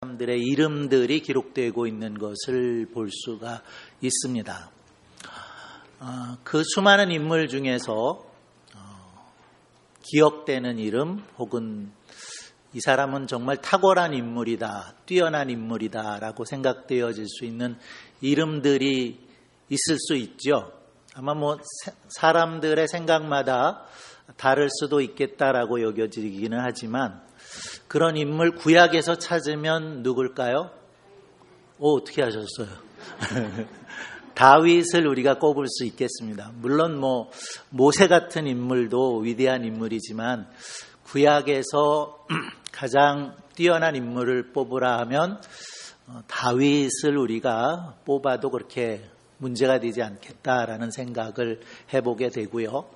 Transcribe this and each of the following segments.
사람들의 이름들이 기록되고 있는 것을 볼 수가 있습니다. 그 수많은 인물 중에서 기억되는 이름 혹은 이 사람은 정말 탁월한 인물이다, 뛰어난 인물이다 라고 생각되어질 수 있는 이름들이 있을 수 있죠. 아마 사람들의 생각마다 다를 수도 있겠다라고 여겨지기는 하지만 그런 인물 구약에서 찾으면 누굴까요? 어떻게 하셨어요? 다윗을 우리가 꼽을 수 있겠습니다. 물론 모세 같은 인물도 위대한 인물이지만 구약에서 가장 뛰어난 인물을 뽑으라 하면 다윗을 우리가 뽑아도 그렇게 문제가 되지 않겠다라는 생각을 해보게 되고요.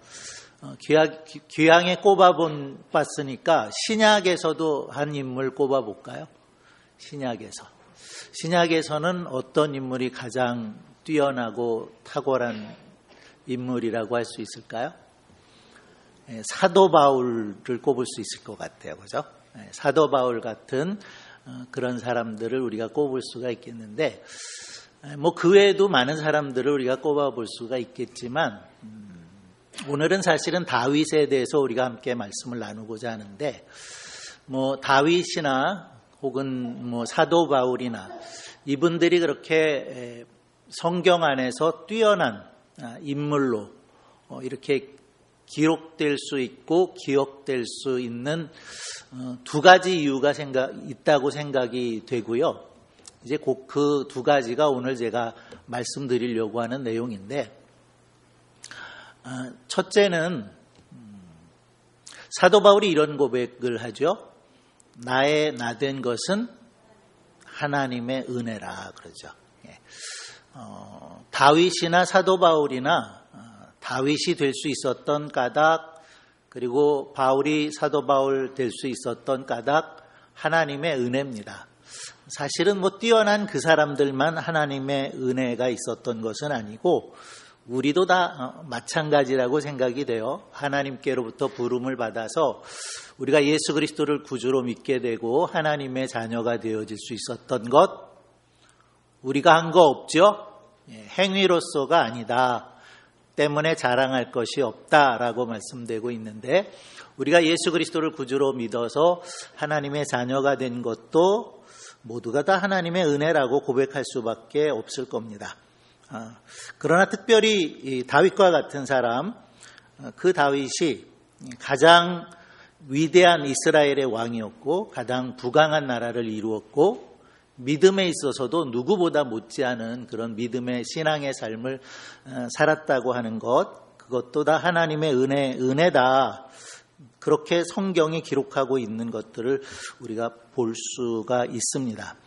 귀향에 꼽아봤으니까 신약에서도 한 인물 꼽아볼까요? 신약에서는 어떤 인물이 가장 뛰어나고 탁월한 인물이라고 할 수 있을까요? 사도 바울을 꼽을 수 있을 것 같아요. 그죠? 사도 바울 같은 그런 사람들을 우리가 꼽을 수가 있겠는데 그 외에도 많은 사람들을 우리가 꼽아볼 수가 있겠지만 오늘은 사실은 다윗에 대해서 우리가 함께 말씀을 나누고자 하는데 다윗이나 혹은 사도 바울이나 이분들이 그렇게 성경 안에서 뛰어난 인물로 이렇게 기록될 수 있고 기억될 수 있는 두 가지 이유가 있다고 생각이 되고요. 이제 곧 그 두 가지가 오늘 제가 말씀드리려고 하는 내용인데 첫째는 사도 바울이 이런 고백을 하죠. 나의 나된 것은 하나님의 은혜라 그러죠. 다윗이나 사도 바울이나 다윗이 될 수 있었던 까닭 그리고 바울이 사도 바울 될 수 있었던 까닭 하나님의 은혜입니다. 사실은 뛰어난 그 사람들만 하나님의 은혜가 있었던 것은 아니고 우리도 다 마찬가지라고 생각이 돼요. 하나님께로부터 부름을 받아서 우리가 예수 그리스도를 구주로 믿게 되고 하나님의 자녀가 되어질 수 있었던 것 우리가 한 거 없죠? 행위로서가 아니다. 때문에 자랑할 것이 없다라고 말씀되고 있는데 우리가 예수 그리스도를 구주로 믿어서 하나님의 자녀가 된 것도 모두가 다 하나님의 은혜라고 고백할 수밖에 없을 겁니다. 그러나 특별히 다윗과 같은 사람, 그 다윗이 가장 위대한 이스라엘의 왕이었고 가장 부강한 나라를 이루었고 믿음에 있어서도 누구보다 못지않은 그런 믿음의 신앙의 삶을 살았다고 하는 것, 그것도 다 하나님의 은혜다. 그렇게 성경이 기록하고 있는 것들을 우리가 볼 수가 있습니다.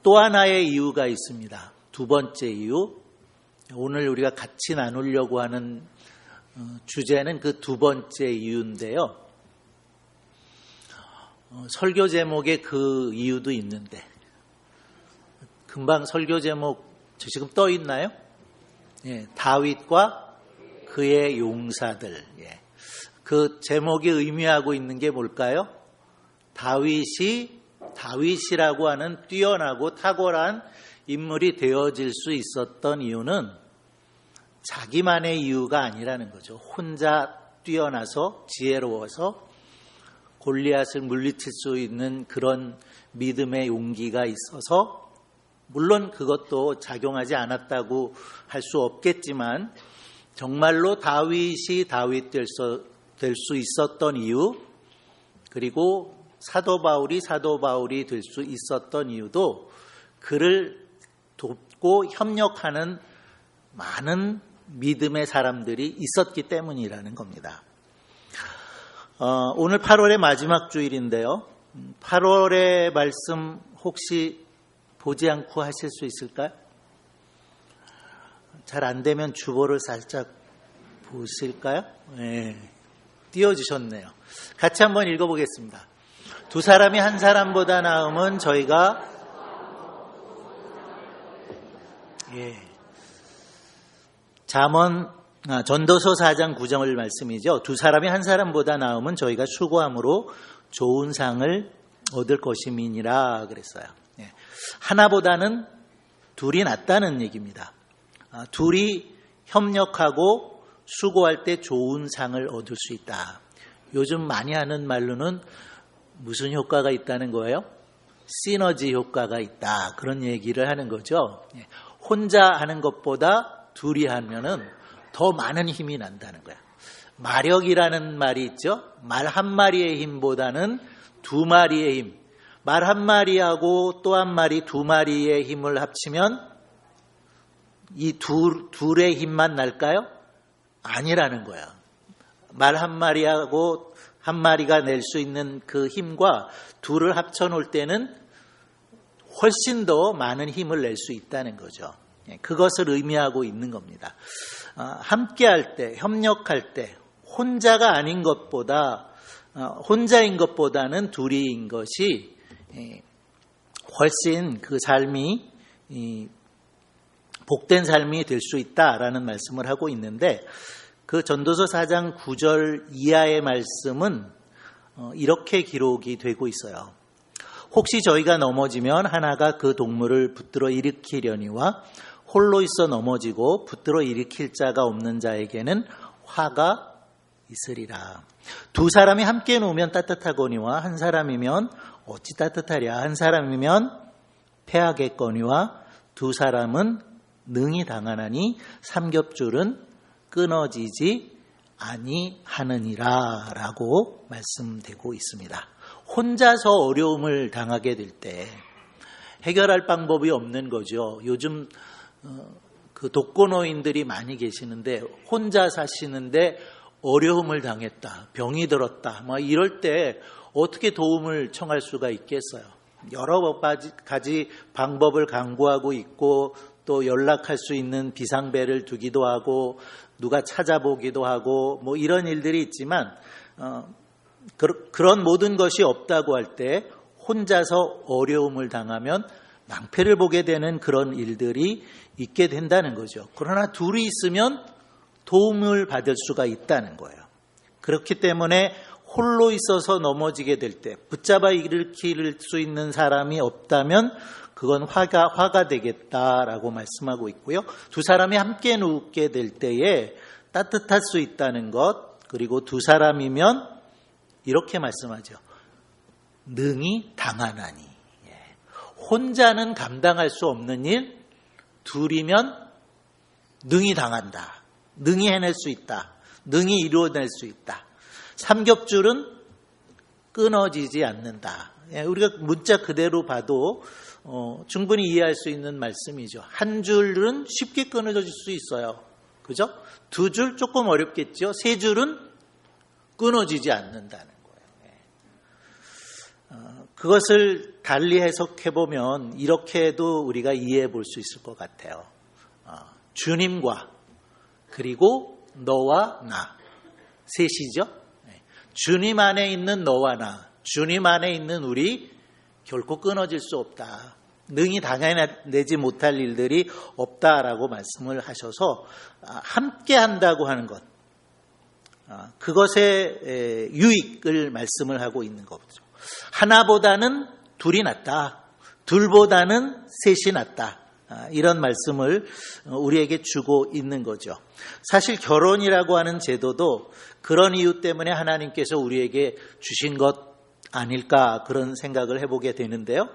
또 하나의 이유가 있습니다. 두 번째 이유, 오늘 우리가 같이 나누려고 하는 주제는 그 두 번째 이유인데요. 설교 제목에 그 이유도 있는데 금방 설교 제목 지금 떠 있나요? 다윗과 그의 용사들. 그 제목이 의미하고 있는 게 뭘까요? 다윗이라고 하는 뛰어나고 탁월한 인물이 되어질 수 있었던 이유는 자기만의 이유가 아니라는 거죠. 혼자 뛰어나서 지혜로워서 골리앗을 물리칠 수 있는 그런 믿음의 용기가 있어서 물론 그것도 작용하지 않았다고 할 수 없겠지만 정말로 다윗이 다윗 될 수 있었던 이유 그리고 사도 바울이 될 수 있었던 이유도 그를 돕고 협력하는 많은 믿음의 사람들이 있었기 때문이라는 겁니다. 오늘 8월의 마지막 주일인데요. 8월의 말씀 혹시 보지 않고 하실 수 있을까요? 잘 안 되면 주보를 살짝 보실까요? 띄워주셨네요. 같이 한번 읽어보겠습니다. 두 사람이 한 사람보다 나음은 저희가 전도서 4장 9절의 말씀이죠. 두 사람이 한 사람보다 나음은 저희가 수고함으로 좋은 상을 얻을 것임이니라 그랬어요. 하나보다는 둘이 낫다는 얘기입니다. 둘이 협력하고 수고할 때 좋은 상을 얻을 수 있다. 요즘 많이 하는 말로는 무슨 효과가 있다는 거예요? 시너지 효과가 있다. 그런 얘기를 하는 거죠. 혼자 하는 것보다 둘이 하면은 더 많은 힘이 난다는 거야. 마력이라는 말이 있죠. 말 한 마리의 힘보다는 두 마리의 힘. 말 한 마리하고 또 한 마리, 두 마리의 힘을 합치면 이 둘의 힘만 날까요? 아니라는 거야. 말 한 마리하고 한 마리가 낼 수 있는 그 힘과 둘을 합쳐놓을 때는 훨씬 더 많은 힘을 낼 수 있다는 거죠. 그것을 의미하고 있는 겁니다. 함께할 때, 협력할 때 혼자가 아닌 것보다 혼자인 것보다는 둘이인 것이 훨씬 그 삶이 복된 삶이 될 수 있다라는 말씀을 하고 있는데 그 전도서 4장 9절 이하의 말씀은 이렇게 기록이 되고 있어요. 혹시 저희가 넘어지면 하나가 그 동물을 붙들어 일으키려니와 홀로 있어 넘어지고 붙들어 일으킬 자가 없는 자에게는 화가 있으리라. 두 사람이 함께 누우면 따뜻하거니와 한 사람이면 어찌 따뜻하랴. 한 사람이면 패하겠거니와 두 사람은 능히 당하나니 삼겹줄은 끊어지지 아니하느니라 라고 말씀되고 있습니다. 혼자서 어려움을 당하게 될 때 해결할 방법이 없는 거죠. 요즘 그 독거노인들이 많이 계시는데 혼자 사시는데 어려움을 당했다, 병이 들었다, 이럴 때 어떻게 도움을 청할 수가 있겠어요? 여러 가지 방법을 강구하고 있고 또 연락할 수 있는 비상벨을 두기도 하고 누가 찾아보기도 하고 이런 일들이 있지만 그런 모든 것이 없다고 할 때 혼자서 어려움을 당하면 낭패를 보게 되는 그런 일들이 있게 된다는 거죠. 그러나 둘이 있으면 도움을 받을 수가 있다는 거예요. 그렇기 때문에 홀로 있어서 넘어지게 될 때 붙잡아 일으킬 수 있는 사람이 없다면 그건 화가 되겠다라고 말씀하고 있고요. 두 사람이 함께 눕게 될 때에 따뜻할 수 있다는 것, 그리고 두 사람이면 이렇게 말씀하죠. 능히 당하나니. 혼자는 감당할 수 없는 일, 둘이면 능히 당한다. 능히 해낼 수 있다. 능히 이루어낼 수 있다. 삼겹줄은 끊어지지 않는다. 우리가 문자 그대로 봐도 충분히 이해할 수 있는 말씀이죠. 한 줄은 쉽게 끊어질 수 있어요. 그죠? 두 줄 조금 어렵겠죠. 세 줄은 끊어지지 않는다는 거예요. 그것을 달리 해석해보면 이렇게도 우리가 이해해 볼 수 있을 것 같아요. 주님과 그리고 너와 나 셋이죠. 주님 안에 있는 너와 나, 주님 안에 있는 우리 결코 끊어질 수 없다. 능히 당해내지 못할 일들이 없다라고 말씀을 하셔서 함께 한다고 하는 것, 그것의 유익을 말씀을 하고 있는 거죠. 하나보다는 둘이 낫다. 둘보다는 셋이 낫다. 이런 말씀을 우리에게 주고 있는 거죠. 사실 결혼이라고 하는 제도도 그런 이유 때문에 하나님께서 우리에게 주신 것 아닐까 그런 생각을 해보게 되는데요.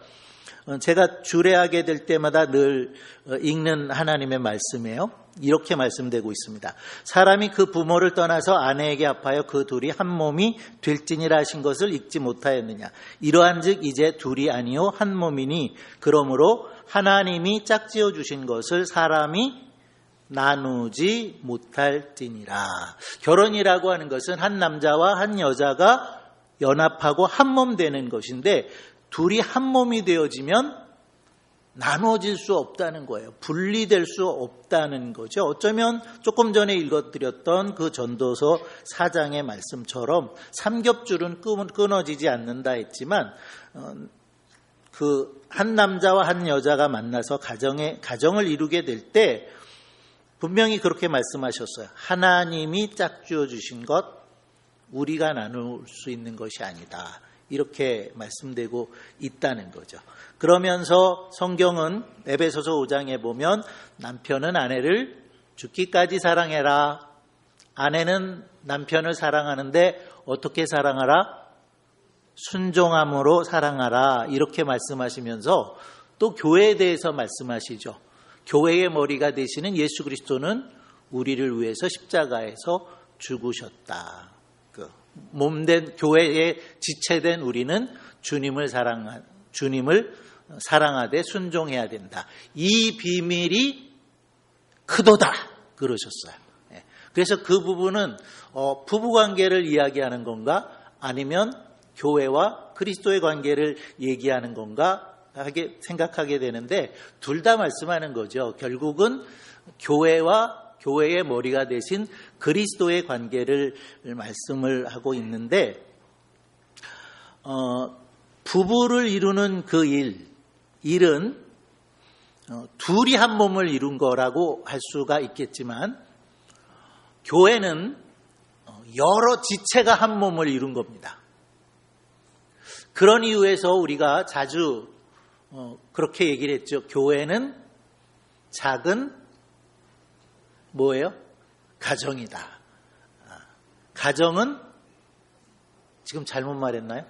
제가 주례하게 될 때마다 늘 읽는 하나님의 말씀이에요. 이렇게 말씀되고 있습니다. 사람이 그 부모를 떠나서 아내에게 합하여 그 둘이 한 몸이 될지니라 하신 것을 읽지 못하였느냐. 이러한즉 이제 둘이 아니요 한 몸이니 그러므로 하나님이 짝지어 주신 것을 사람이 나누지 못할지니라. 결혼이라고 하는 것은 한 남자와 한 여자가 연합하고 한 몸 되는 것인데 둘이 한 몸이 되어지면 나눠질 수 없다는 거예요. 분리될 수 없다는 거죠. 어쩌면 조금 전에 읽어드렸던 그 전도서 4장의 말씀처럼 삼겹줄은 끊어지지 않는다 했지만 그 한 남자와 한 여자가 만나서 가정을 이루게 될 때 분명히 그렇게 말씀하셨어요. 하나님이 짝지어 주신 것 우리가 나눌 수 있는 것이 아니다. 이렇게 말씀되고 있다는 거죠. 그러면서 성경은 에베소서 5장에 보면 남편은 아내를 죽기까지 사랑해라. 아내는 남편을 사랑하는데 어떻게 사랑하라? 순종함으로 사랑하라. 이렇게 말씀하시면서 또 교회에 대해서 말씀하시죠. 교회의 머리가 되시는 예수 그리스도는 우리를 위해서 십자가에서 죽으셨다. 몸된 교회에 지체된 우리는 주님을 사랑하되 순종해야 된다. 이 비밀이 크도다 그러셨어요. 그래서 그 부분은 부부관계를 이야기하는 건가 아니면 교회와 그리스도의 관계를 얘기하는 건가 하게 생각하게 되는데 둘 다 말씀하는 거죠. 결국은 교회와 교회의 머리가 되신 그리스도의 관계를 말씀을 하고 있는데 부부를 이루는 그 일은 둘이 한 몸을 이룬 거라고 할 수가 있겠지만 교회는 여러 지체가 한 몸을 이룬 겁니다. 그런 이유에서 우리가 자주 그렇게 얘기를 했죠. 교회는 작은 뭐예요? 가정이다. 가정은 지금 잘못 말했나요?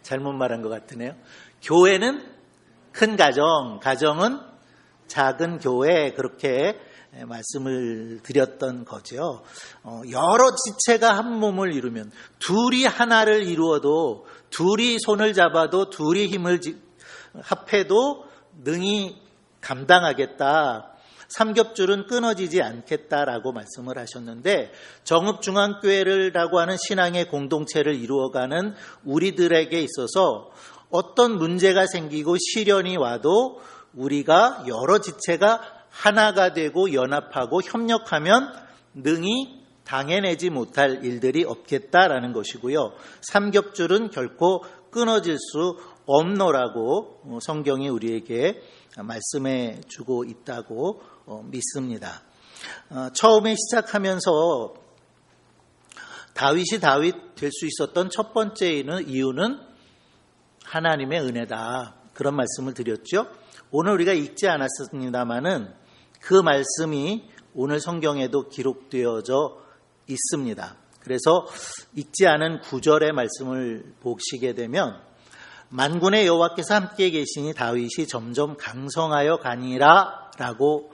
잘못 말한 것 같으네요. 교회는 큰 가정, 가정은 작은 교회 그렇게 말씀을 드렸던 거죠. 여러 지체가 한 몸을 이루면 둘이 하나를 이루어도 둘이 손을 잡아도 둘이 힘을 합해도 능히 감당하겠다. 삼겹줄은 끊어지지 않겠다라고 말씀을 하셨는데 정읍중앙교회라고 하는 신앙의 공동체를 이루어가는 우리들에게 있어서 어떤 문제가 생기고 시련이 와도 우리가 여러 지체가 하나가 되고 연합하고 협력하면 능히 당해내지 못할 일들이 없겠다라는 것이고요. 삼겹줄은 결코 끊어질 수 없노라고 성경이 우리에게 말씀해 주고 있다고 믿습니다. 처음에 시작하면서 다윗이 다윗 될 수 있었던 첫 번째 이유는 하나님의 은혜다. 그런 말씀을 드렸죠. 오늘 우리가 읽지 않았습니다마는 그 말씀이 오늘 성경에도 기록되어져 있습니다. 그래서 읽지 않은 9절의 말씀을 보시게 되면 만군의 여호와께서 함께 계시니 다윗이 점점 강성하여 가니라 라고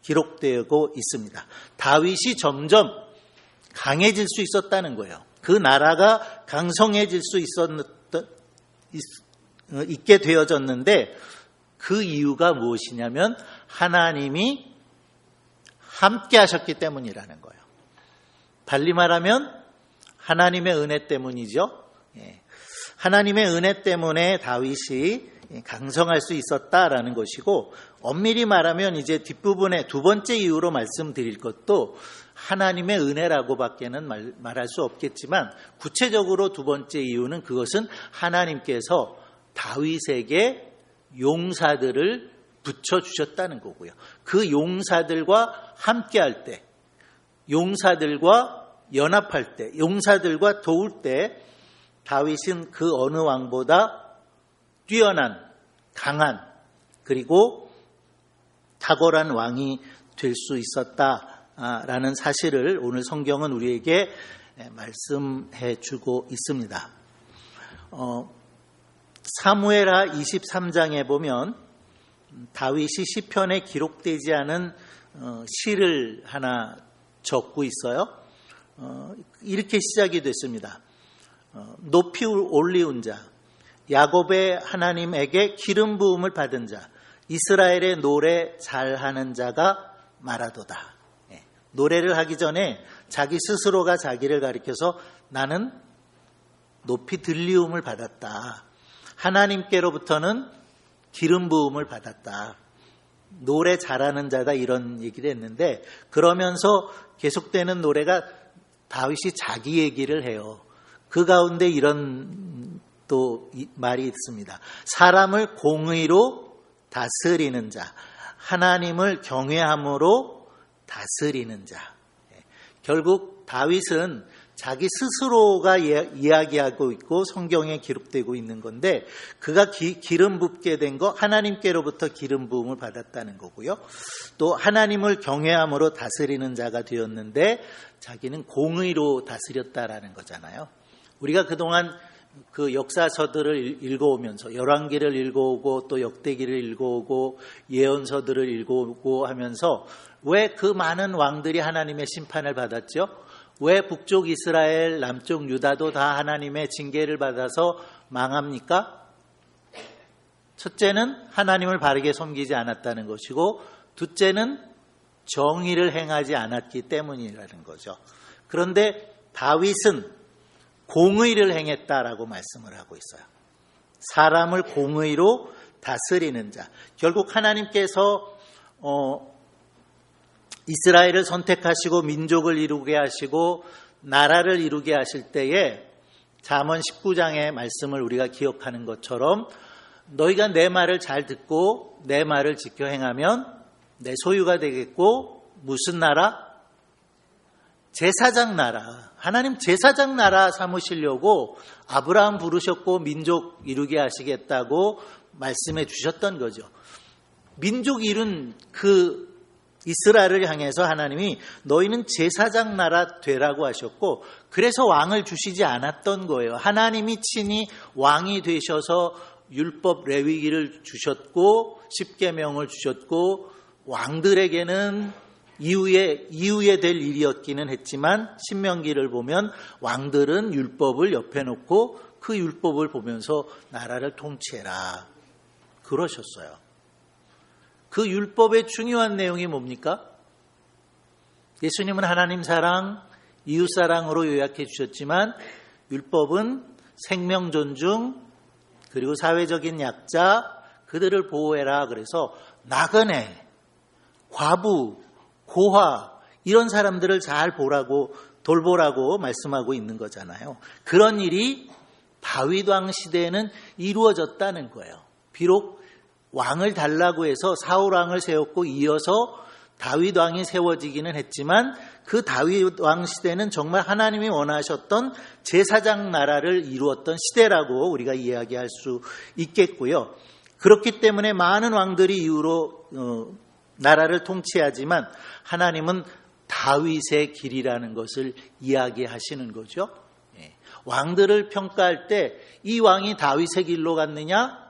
기록되고 있습니다. 다윗이 점점 강해질 수 있었다는 거예요. 그 나라가 강성해질 수 있게 되어졌는데 그 이유가 무엇이냐면 하나님이 함께 하셨기 때문이라는 거예요. 달리 말하면 하나님의 은혜 때문이죠. 하나님의 은혜 때문에 다윗이 강성할 수 있었다라는 것이고 엄밀히 말하면 이제 뒷부분에 두 번째 이유로 말씀드릴 것도 하나님의 은혜라고밖에는 말할 수 없겠지만 구체적으로 두 번째 이유는 그것은 하나님께서 다윗에게 용사들을 붙여주셨다는 거고요. 그 용사들과 함께할 때, 용사들과 연합할 때, 용사들과 도울 때 다윗은 그 어느 왕보다 뛰어난, 강한, 그리고 탁월한 왕이 될 수 있었다라는 사실을 오늘 성경은 우리에게 말씀해 주고 있습니다. 사무엘하 23장에 보면 다윗이 시편에 기록되지 않은 시를 하나 적고 있어요. 이렇게 시작이 됐습니다. 높이 올리운 자, 야곱의 하나님에게 기름 부음을 받은 자, 이스라엘의 노래 잘하는 자가 말하도다. 노래를 하기 전에 자기 스스로가 자기를 가리켜서 나는 높이 들리움을 받았다. 하나님께로부터는 기름 부음을 받았다. 노래 잘하는 자다 이런 얘기를 했는데 그러면서 계속되는 노래가 다윗이 자기 얘기를 해요. 그 가운데 이런 또 말이 있습니다. 사람을 공의로 다스리는 자, 하나님을 경외함으로 다스리는 자. 결국 다윗은 자기 스스로가 이야기하고 있고 성경에 기록되고 있는 건데, 그가 기름 붓게 된 거 하나님께로부터 기름 부음을 받았다는 거고요. 또 하나님을 경외함으로 다스리는 자가 되었는데 자기는 공의로 다스렸다라는 거잖아요. 우리가 그동안 그 역사서들을 읽어오면서 열왕기를 읽어오고 또 역대기를 읽어오고 예언서들을 읽어오고 하면서 왜 그 많은 왕들이 하나님의 심판을 받았죠? 왜 북쪽 이스라엘, 남쪽 유다도 다 하나님의 징계를 받아서 망합니까? 첫째는 하나님을 바르게 섬기지 않았다는 것이고, 둘째는 정의를 행하지 않았기 때문이라는 거죠. 그런데 다윗은 공의를 행했다라고 말씀을 하고 있어요. 사람을 공의로 다스리는 자. 결국 하나님께서 이스라엘을 선택하시고 민족을 이루게 하시고 나라를 이루게 하실 때에 잠언 19장의 말씀을 우리가 기억하는 것처럼 너희가 내 말을 잘 듣고 내 말을 지켜 행하면 내 소유가 되겠고, 무슨 나라? 제사장 나라. 하나님 제사장 나라 삼으시려고 아브라함 부르셨고 민족 이루게 하시겠다고 말씀해 주셨던 거죠. 민족 이룬 그 이스라엘을 향해서 하나님이 너희는 제사장 나라 되라고 하셨고, 그래서 왕을 주시지 않았던 거예요. 하나님이 친히 왕이 되셔서 율법 레위기를 주셨고 십계명을 주셨고, 왕들에게는 이후에 될 일이었기는 했지만 신명기를 보면 왕들은 율법을 옆에 놓고 그 율법을 보면서 나라를 통치해라 그러셨어요. 그 율법의 중요한 내용이 뭡니까? 예수님은 하나님 사랑, 이웃 사랑으로 요약해 주셨지만 율법은 생명 존중, 그리고 사회적인 약자, 그들을 보호해라. 그래서 나그네, 과부, 고아 이런 사람들을 잘 보라고 돌보라고 말씀하고 있는 거잖아요. 그런 일이 다윗 왕 시대에는 이루어졌다는 거예요. 비록 왕을 달라고 해서 사울 왕을 세웠고 이어서 다윗 왕이 세워지기는 했지만 그 다윗 왕 시대는 정말 하나님이 원하셨던 제사장 나라를 이루었던 시대라고 우리가 이야기할 수 있겠고요. 그렇기 때문에 많은 왕들이 이후로 나라를 통치하지만 하나님은 다윗의 길이라는 것을 이야기하시는 거죠. 왕들을 평가할 때 이 왕이 다윗의 길로 갔느냐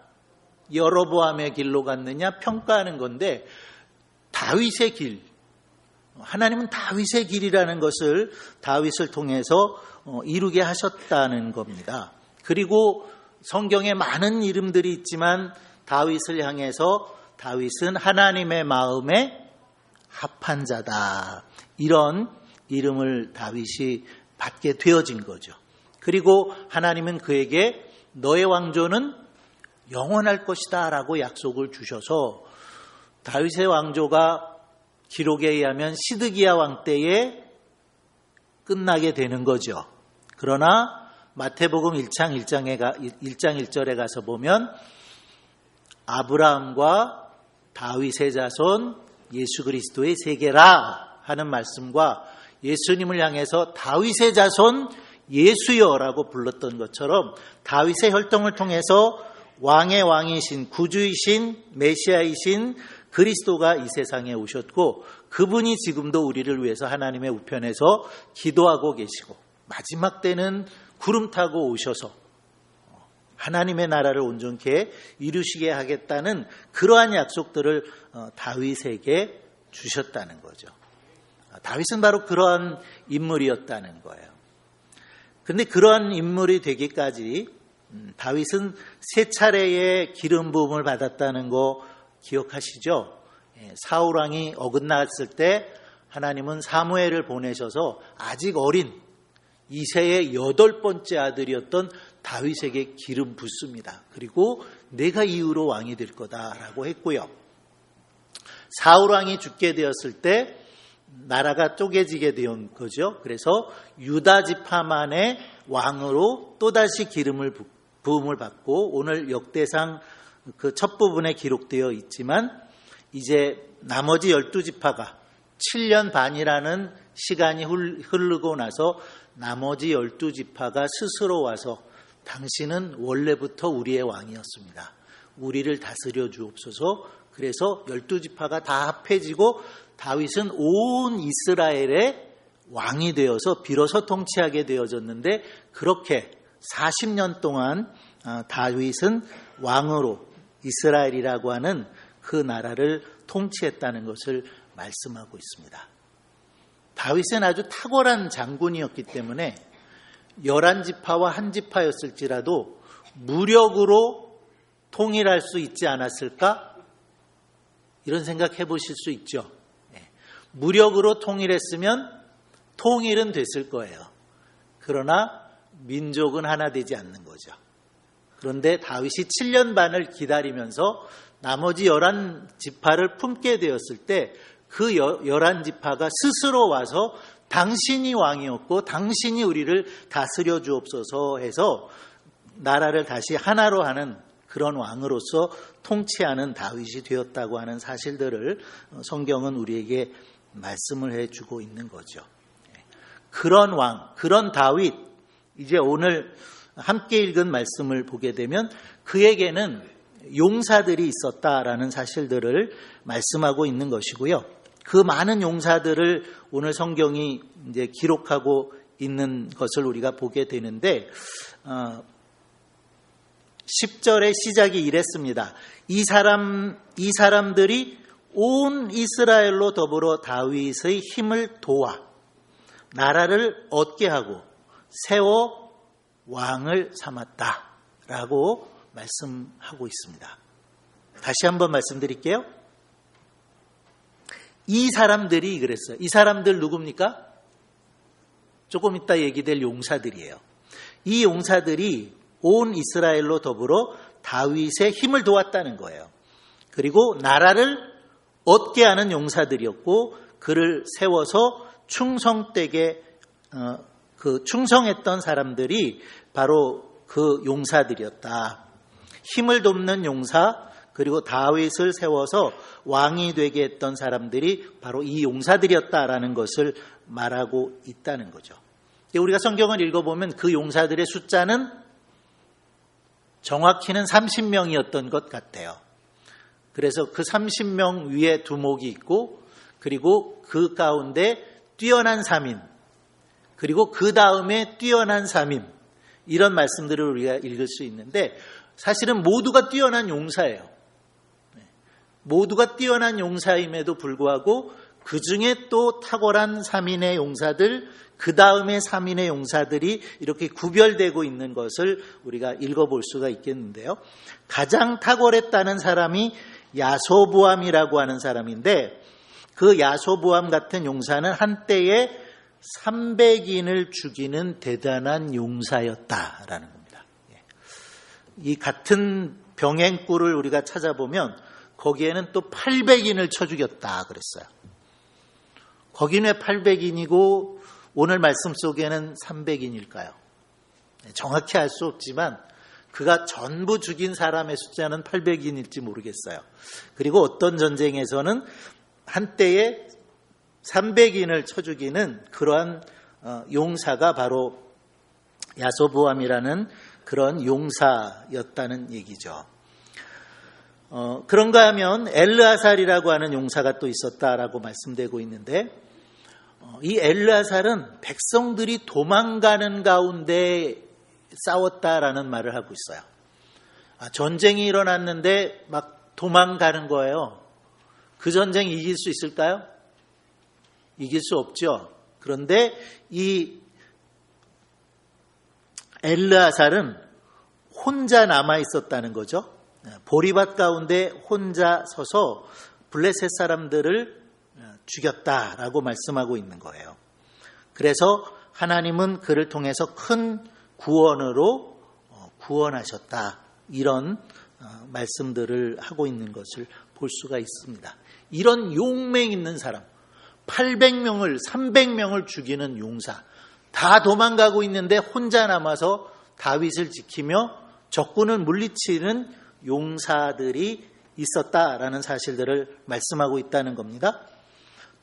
여로보암의 길로 갔느냐 평가하는 건데, 다윗의 길, 하나님은 다윗의 길이라는 것을 다윗을 통해서 이루게 하셨다는 겁니다. 그리고 성경에 많은 이름들이 있지만 다윗을 향해서 다윗은 하나님의 마음에 합한 자다, 이런 이름을 다윗이 받게 되어진 거죠. 그리고 하나님은 그에게 너의 왕조는 영원할 것이다 라고 약속을 주셔서 다윗의 왕조가 기록에 의하면 시드기야 왕 때에 끝나게 되는 거죠. 그러나 마태복음 1장 1절에 가서 보면 아브라함과 다윗의 자손 예수 그리스도의 세계라 하는 말씀과 예수님을 향해서 다윗의 자손 예수여라고 불렀던 것처럼 다윗의 혈통을 통해서 왕의 왕이신 구주이신 메시아이신 그리스도가 이 세상에 오셨고, 그분이 지금도 우리를 위해서 하나님의 우편에서 기도하고 계시고 마지막 때는 구름 타고 오셔서 하나님의 나라를 온전케 이루시게 하겠다는 그러한 약속들을 다윗에게 주셨다는 거죠. 다윗은 바로 그러한 인물이었다는 거예요. 그런데 그러한 인물이 되기까지 다윗은 세 차례의 기름 부음을 받았다는 거 기억하시죠? 사울 왕이 어긋났을 때 하나님은 사무엘을 보내셔서 아직 어린 이새의 8번째 아들이었던 다윗에게 기름 붓습니다. 그리고 내가 이후로 왕이 될 거다라고 했고요. 사울 왕이 죽게 되었을 때 나라가 쪼개지게 된 거죠. 그래서 유다 지파만의 왕으로 또다시 기름을 부음을 받고, 오늘 역대상 그 첫 부분에 기록되어 있지만 이제 나머지 12지파가 7년 반이라는 시간이 흐르고 나서 나머지 12지파가 스스로 와서 당신은 원래부터 우리의 왕이었습니다. 우리를 다스려 주옵소서. 그래서 12지파가 다 합해지고 다윗은 온 이스라엘의 왕이 되어서 비로소 통치하게 되어졌는데, 그렇게 40년 동안 다윗은 왕으로 이스라엘이라고 하는 그 나라를 통치했다는 것을 말씀하고 있습니다. 다윗은 아주 탁월한 장군이었기 때문에 11지파와 한 지파였을지라도 무력으로 통일할 수 있지 않았을까? 이런 생각해 보실 수 있죠. 무력으로 통일했으면 통일은 됐을 거예요. 그러나 민족은 하나 되지 않는 거죠. 그런데 다윗이 7년 반을 기다리면서 나머지 11지파를 품게 되었을 때 그 11지파가 스스로 와서 당신이 왕이었고 당신이 우리를 다스려 주옵소서 해서 나라를 다시 하나로 하는 그런 왕으로서 통치하는 다윗이 되었다고 하는 사실들을 성경은 우리에게 말씀을 해주고 있는 거죠. 그런 왕, 그런 다윗, 이제 오늘 함께 읽은 말씀을 보게 되면 그에게는 용사들이 있었다라는 사실들을 말씀하고 있는 것이고요. 그 많은 용사들을 오늘 성경이 이제 기록하고 있는 것을 우리가 보게 되는데 10절의 시작이 이랬습니다. 이 사람들이 온 이스라엘로 더불어 다윗의 힘을 도와 나라를 얻게 하고 세워 왕을 삼았다라고 말씀하고 있습니다. 다시 한번 말씀드릴게요. 이 사람들이 그랬어요. 이 사람들 누굽니까? 조금 이따 얘기될 용사들이에요. 이 용사들이 온 이스라엘로 더불어 다윗의 힘을 도왔다는 거예요. 그리고 나라를 얻게 하는 용사들이었고 그를 세워서 충성되게 충성했던 사람들이 바로 그 용사들이었다. 힘을 돕는 용사, 그리고 다윗을 세워서 왕이 되게 했던 사람들이 바로 이 용사들이었다라는 것을 말하고 있다는 거죠. 우리가 성경을 읽어보면 그 용사들의 숫자는 정확히는 30명이었던 것 같아요. 그래서 그 30명 위에 두목이 있고, 그리고 그 가운데 뛰어난 3인, 그리고 그 다음에 뛰어난 3인, 이런 말씀들을 우리가 읽을 수 있는데 사실은 모두가 뛰어난 용사예요. 모두가 뛰어난 용사임에도 불구하고 그 중에 또 탁월한 3인의 용사들, 그 다음에 3인의 용사들이 이렇게 구별되고 있는 것을 우리가 읽어볼 수가 있겠는데요. 가장 탁월했다는 사람이 야소보암이라고 하는 사람인데, 그 야소보암 같은 용사는 한때에 300인을 죽이는 대단한 용사였다라는 겁니다. 이 같은 병행꿀을 우리가 찾아보면 거기에는 또 800인을 쳐 죽였다 그랬어요. 거기는 왜 800인이고 오늘 말씀 속에는 300인일까요? 정확히 알 수 없지만 그가 전부 죽인 사람의 숫자는 800인일지 모르겠어요. 그리고 어떤 전쟁에서는 한때에 300인을 쳐 죽이는 그러한 용사가 바로 야소보암이라는 그런 용사였다는 얘기죠. 그런가 하면 엘르아살이라고 하는 용사가 또 있었다라고 말씀되고 있는데, 이 엘르아살은 백성들이 도망가는 가운데 싸웠다라는 말을 하고 있어요. 전쟁이 일어났는데 막 도망가는 거예요. 그 전쟁 이길 수 있을까요? 이길 수 없죠. 그런데 이 엘르아살은 혼자 남아 있었다는 거죠. 보리밭 가운데 혼자 서서 블레셋 사람들을 죽였다라고 말씀하고 있는 거예요. 그래서 하나님은 그를 통해서 큰 구원으로 구원하셨다. 이런 말씀들을 하고 있는 것을 볼 수가 있습니다. 이런 용맹 있는 사람, 800명을 300명을 죽이는 용사, 다 도망가고 있는데 혼자 남아서 다윗을 지키며 적군을 물리치는 용사들이 있었다라는 사실들을 말씀하고 있다는 겁니다.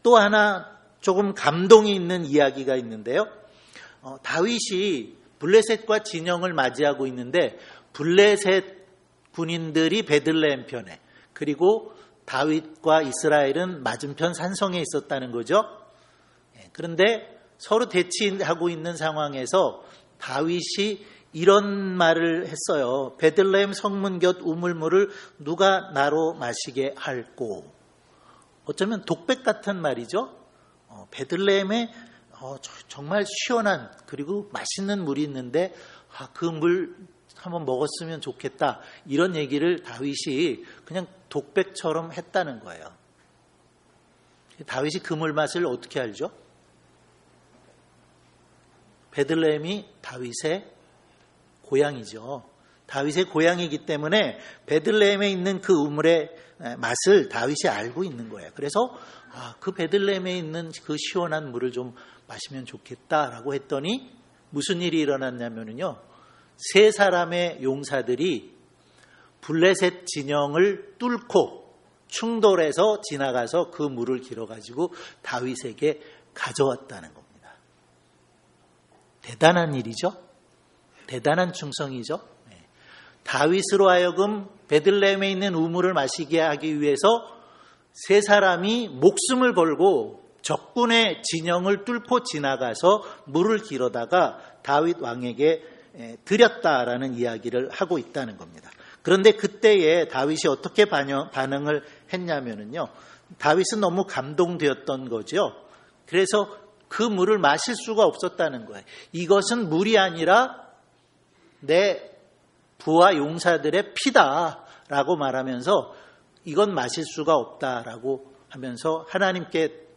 또 하나 조금 감동이 있는 이야기가 있는데요. 다윗이 블레셋과 진영을 맞이하고 있는데 블레셋 군인들이 베들레헴 편에, 그리고 다윗과 이스라엘은 맞은편 산성에 있었다는 거죠. 그런데 서로 대치하고 있는 상황에서 다윗이 이런 말을 했어요. 베들레헴 성문 곁 우물물을 누가 나로 마시게 할꼬. 어쩌면 독백 같은 말이죠. 베들레헴에 정말 시원한 그리고 맛있는 물이 있는데 그 물 한번 먹었으면 좋겠다. 이런 얘기를 다윗이 그냥 독백처럼 했다는 거예요. 다윗이 그 물 맛을 어떻게 알죠? 베들레헴이 다윗의 고향이죠. 다윗의 고향이기 때문에 베들레헴에 있는 그 우물의 맛을 다윗이 알고 있는 거예요. 그래서 그 베들레헴에 있는 그 시원한 물을 좀 마시면 좋겠다라고 했더니 무슨 일이 일어났냐면요. 세 사람의 용사들이 블레셋 진영을 뚫고 충돌해서 지나가서 그 물을 길어가지고 다윗에게 가져왔다는 겁니다. 대단한 일이죠. 대단한 충성이죠. 다윗으로 하여금 베들레헴에 있는 우물을 마시게 하기 위해서 세 사람이 목숨을 걸고 적군의 진영을 뚫고 지나가서 물을 길어다가 다윗 왕에게 드렸다라는 이야기를 하고 있다는 겁니다. 그런데 그때에 다윗이 어떻게 반응을 했냐면요. 다윗은 너무 감동되었던 거죠. 그래서 그 물을 마실 수가 없었다는 거예요. 이것은 물이 아니라 내 부하 용사들의 피다라고 말하면서 이건 마실 수가 없다라고 하면서 하나님께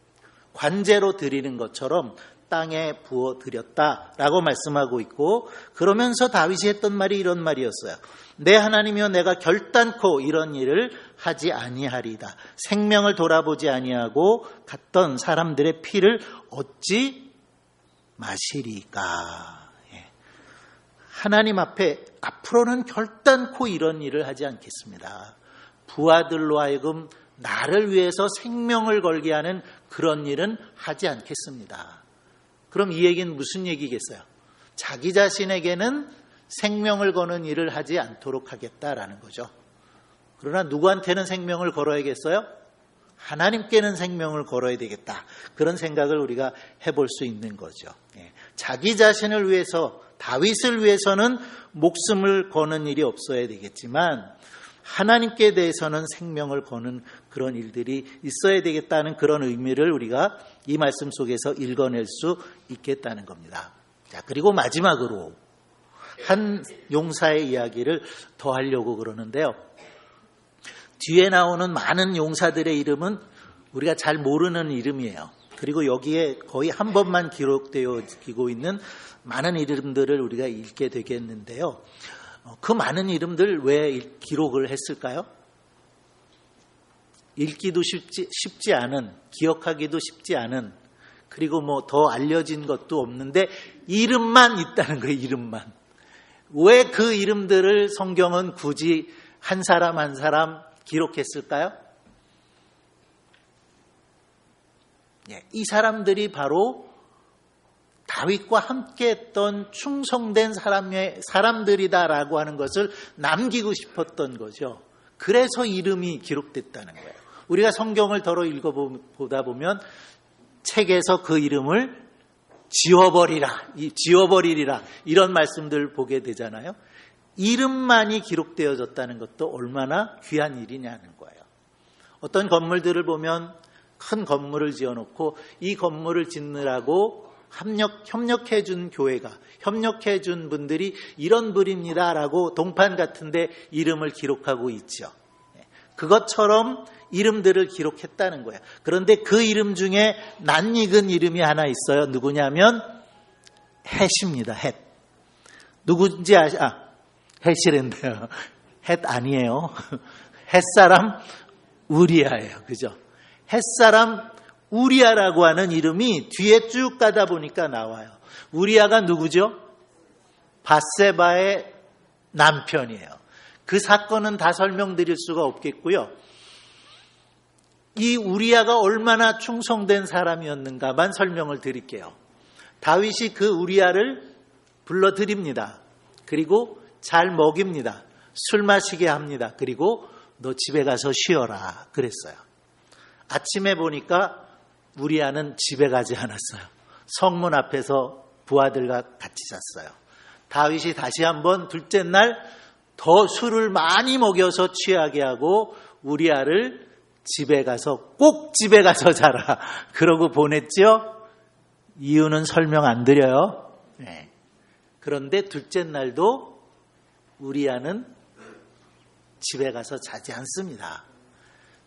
관제로 드리는 것처럼 땅에 부어 드렸다라고 말씀하고 있고, 그러면서 다윗이 했던 말이 이런 말이었어요. 내 하나님이여, 내가 결단코 이런 일을 하지 아니하리다. 생명을 돌아보지 아니하고 갔던 사람들의 피를 어찌 마시리까. 하나님 앞에 앞으로는 결단코 이런 일을 하지 않겠습니다. 부하들로 하여금 나를 위해서 생명을 걸게 하는 그런 일은 하지 않겠습니다. 그럼 이 얘기는 무슨 얘기겠어요? 자기 자신에게는 생명을 거는 일을 하지 않도록 하겠다라는 거죠. 그러나 누구한테는 생명을 걸어야겠어요? 하나님께는 생명을 걸어야 되겠다. 그런 생각을 우리가 해볼 수 있는 거죠. 자기 자신을 위해서, 다윗을 위해서는 목숨을 거는 일이 없어야 되겠지만 하나님께 대해서는 생명을 거는 그런 일들이 있어야 되겠다는 그런 의미를 우리가 이 말씀 속에서 읽어낼 수 있겠다는 겁니다. 자, 그리고 마지막으로 한 용사의 이야기를 더 하려고 그러는데요. 뒤에 나오는 많은 용사들의 이름은 우리가 잘 모르는 이름이에요. 그리고 여기에 거의 한 번만 기록되어 있는 많은 이름들을 우리가 읽게 되겠는데요. 그 많은 이름들 왜 기록을 했을까요? 읽기도 쉽지 않은, 기억하기도 쉽지 않은, 그리고 뭐 더 알려진 것도 없는데 이름만 있다는 거예요. 이름만. 왜 그 이름들을 성경은 굳이 한 사람 한 사람 기록했을까요? 이 사람들이 바로 다윗과 함께했던 충성된 사람들이다라고 하는 것을 남기고 싶었던 거죠. 그래서 이름이 기록됐다는 거예요. 우리가 성경을 더러 읽어보다 보면 책에서 그 이름을 지워버리리라 이런 말씀들 보게 되잖아요. 이름만이 기록되어졌다는 것도 얼마나 귀한 일이냐는 거예요. 어떤 건물들을 보면 큰 건물을 지어놓고 이 건물을 짓느라고 협력해준 교회가, 협력해준 분들이 이런 분입니다라고 동판 같은데 이름을 기록하고 있죠. 그것처럼 이름들을 기록했다는 거예요. 그런데 그 이름 중에 낯익은 이름이 하나 있어요. 누구냐면 헷입니다. 헷. 누군지 헷이란데요. 헷 아니에요. 헷사람 우리아예요. 그죠? 헷사람 우리아라고 하는 이름이 뒤에 쭉 가다 보니까 나와요. 우리아가 누구죠? 밧세바의 남편이에요. 그 사건은 다 설명드릴 수가 없겠고요. 이 우리아가 얼마나 충성된 사람이었는가만 설명을 드릴게요. 다윗이 그 우리아를 불러들입니다. 그리고 잘 먹입니다. 술 마시게 합니다. 그리고 너 집에 가서 쉬어라 그랬어요. 아침에 보니까 우리아는 집에 가지 않았어요. 성문 앞에서 부하들과 같이 잤어요. 다윗이 다시 한번 둘째 날 더 술을 많이 먹여서 취하게 하고 우리아를 집에 가서 꼭 집에 가서 자라 그러고 보냈죠. 이유는 설명 안 드려요. 네. 그런데 둘째 날도 우리아는 집에 가서 자지 않습니다.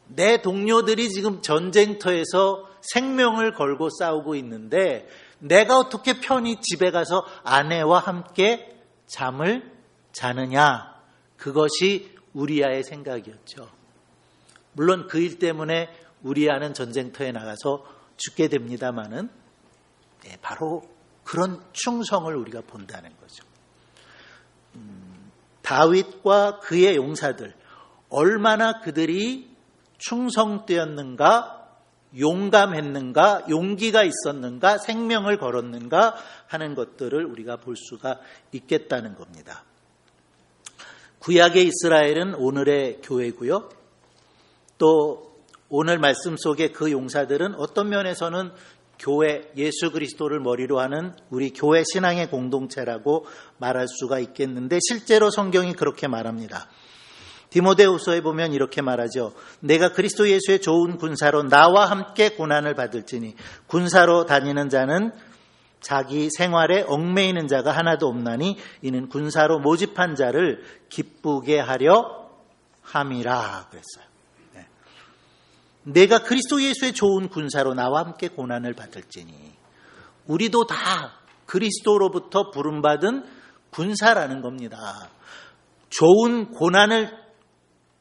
내 동료들이 지금 전쟁터에서 생명을 걸고 싸우고 있는데 내가 어떻게 편히 집에 가서 아내와 함께 잠을 자느냐. 그것이 우리아의 생각이었죠. 물론 그 일 때문에 우리아는 전쟁터에 나가서 죽게 됩니다마는 바로 그런 충성을 우리가 본다는 거죠. 다윗과 그의 용사들 얼마나 그들이 충성되었는가, 용감했는가, 용기가 있었는가, 생명을 걸었는가 하는 것들을 우리가 볼 수가 있겠다는 겁니다. 구약의 이스라엘은 오늘의 교회고요. 또 오늘 말씀 속에 그 용사들은 어떤 면에서는 교회, 예수 그리스도를 머리로 하는 우리 교회 신앙의 공동체라고 말할 수가 있겠는데 실제로 성경이 그렇게 말합니다. 디모데후서에 보면 이렇게 말하죠. 내가 그리스도 예수의 좋은 군사로 나와 함께 고난을 받을지니 군사로 다니는 자는 자기 생활에 얽매이는 자가 하나도 없나니 이는 군사로 모집한 자를 기쁘게 하려 함이라 그랬어요. 네. 내가 그리스도 예수의 좋은 군사로 나와 함께 고난을 받을지니 우리도 다 그리스도로부터 부름받은 군사라는 겁니다. 좋은 고난을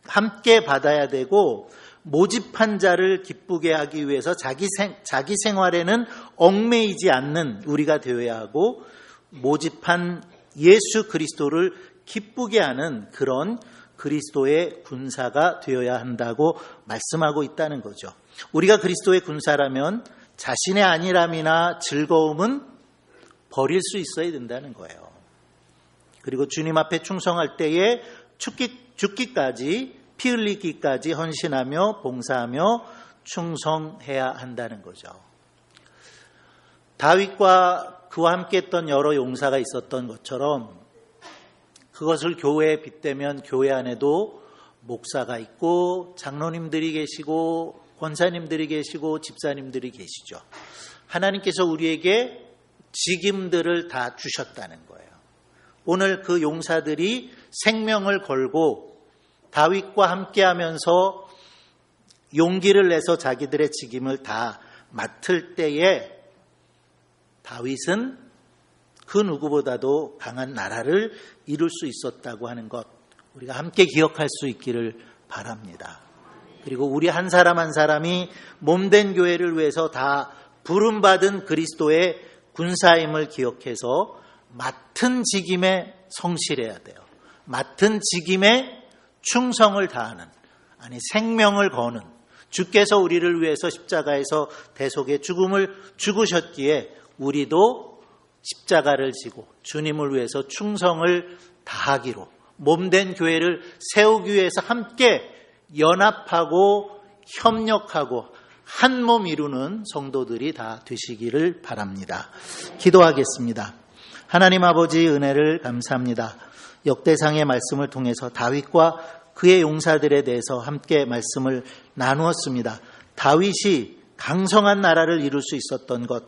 함께 받아야 되고 모집한 자를 기쁘게 하기 위해서 자기 생활에는 얽매이지 않는 우리가 되어야 하고 모집한 예수 그리스도를 기쁘게 하는 그런 그리스도의 군사가 되어야 한다고 말씀하고 있다는 거죠. 우리가 그리스도의 군사라면 자신의 안일함이나 즐거움은 버릴 수 있어야 된다는 거예요. 그리고 주님 앞에 충성할 때에 죽기까지 피 흘리기까지 헌신하며 봉사하며 충성해야 한다는 거죠. 다윗과 그와 함께 했던 여러 용사가 있었던 것처럼 그것을 교회에 빗대면 교회 안에도 목사가 있고 장로님들이 계시고 권사님들이 계시고 집사님들이 계시죠. 하나님께서 우리에게 직임들을 다 주셨다는 거예요. 오늘 그 용사들이 생명을 걸고 다윗과 함께하면서 용기를 내서 자기들의 직임을 다 맡을 때에 다윗은 그 누구보다도 강한 나라를 이룰 수 있었다고 하는 것 우리가 함께 기억할 수 있기를 바랍니다. 그리고 우리 한 사람 한 사람이 몸된 교회를 위해서 다 부름받은 그리스도의 군사임을 기억해서 맡은 직임에 성실해야 돼요. 맡은 직임에 충성을 다하는, 아니 생명을 거는, 주께서 우리를 위해서 십자가에서 대속의 죽음을 죽으셨기에 우리도 십자가를 지고 주님을 위해서 충성을 다하기로 몸된 교회를 세우기 위해서 함께 연합하고 협력하고 한 몸 이루는 성도들이 다 되시기를 바랍니다. 기도하겠습니다. 하나님 아버지 은혜를 감사합니다. 역대상의 말씀을 통해서 다윗과 그의 용사들에 대해서 함께 말씀을 나누었습니다. 다윗이 강성한 나라를 이룰 수 있었던 것,